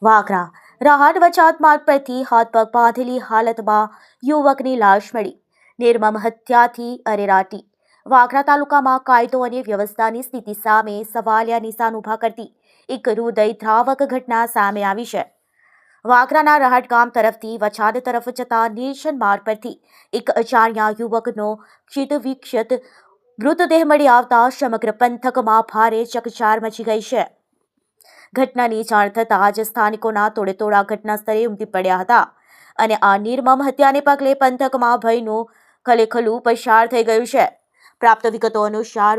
વાગરા રહાટ વચાત માર્ગ પરથી હાથ પગ બાંધેલી હાલતમાં યુવકની લાશ મળી. નિર્મમ હત્યાથી અરેરાટી. વાગરા તાલુકામાં કાયદો અને વ્યવસ્થાની સ્થિતિ સામે સવાલિયા નિશાન ઊભા કરતી એક હૃદયદ્રાવક ઘટના સામે આવી છે. વાગરાના રહાટ ગામ તરફથી વછાદ તરફ જતા નિર્જન માર્ગ પરથી એક અજાણ્યા યુવકનો ચિતવિક્ષત મૃતદેહ મળી આવતા સમગ્ર પંથકમાં ભારે ચકચાર મચી ગઈ છે. ઘટનાની જાણ થતાં જ સ્થાનિકોના તોડેતોડા ઘટના સ્થળે ઉમટી પડ્યા હતા અને આ નિર્મમ હત્યાને પગલે પંથકમાં ભયનું ખલેખલું પસાર થઈ ગયું છે. પ્રાપ્ત વિગતો અનુસાર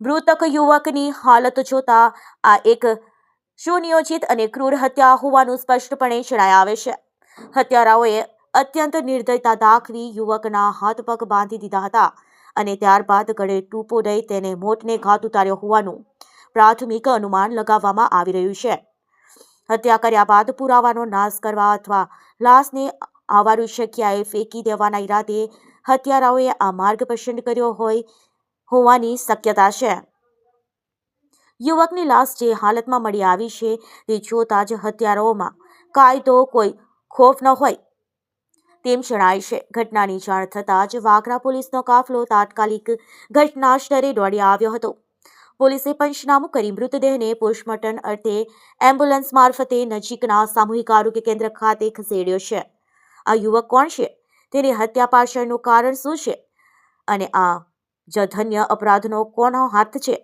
મૃતક યુવકની હાલત જોતા આ એક સુનિયોજિત અને ક્રૂર હત્યા હોવાનું સ્પષ્ટપણે જણાઈ આવે છે. હત્યારાઓએ અત્યંત નિર્દયતા દાખવી યુવકના હાથ પગ બાંધી દીધા હતા અને ત્યારબાદ ગળે ટૂંપો દઈ તેને મોતને ઘાટ ઉતાર્યો હોવાનું પ્રાથમિક અનુમાન લગાવવામાં આવી રહ્યું છે. હત્યા કર્યા બાદ પુરાવાનો નાશ કરવા અથવા લાશને આવારી જગ્યાએ ફેંકી દેવાના ઈરાદે હત્યારાઓએ આ માર્ગ પસંદ કર્યો હોવાની શક્યતા છે. યુવકની લાશ જે હાલતમાં મળી આવી છે તે જોતા જ હત્યારાઓમાં કાયદો કોઈ ખોફ ન હોય તેમ જણાય છે. ઘટનાની જાણ થતાં જ વાગરા પોલીસનો કાફલો તાત્કાલિક ઘટના સ્થળે દોડી આવ્યો હતો. પોલીસે પંચનામું કરી મૃતદેહને પોસ્ટમોર્ટમ અર્થે એમ્બ્યુલન્સ મારફતે નજીકના સામૂહિક આરોગ્ય કેન્દ્ર ખાતે ખસેડ્યો છે. આ યુવક કોણ છે, તેની હત્યા પાછળનું કારણ શું છે અને આ જઘન્ય અપરાધનો કોનો હાથ છે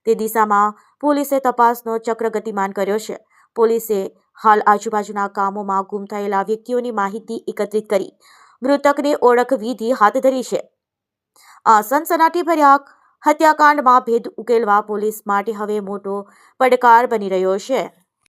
તે દિશામાં પોલીસે તપાસનો ચક્ર ગતિમાન કર્યો છે. પોલીસે હાલ આજુબાજુના ગામોમાં ગુમ થયેલા વ્યક્તિઓની માહિતી એકત્રિત કરી મૃતકની ઓળખવિધિ હાથ ધરી છે. આ સનસનાટીભર્યા હત્યાકાંડમાં ભેદ ઉકેલવા પોલીસ માટે હવે મોટો પડકાર બની રહ્યો છે.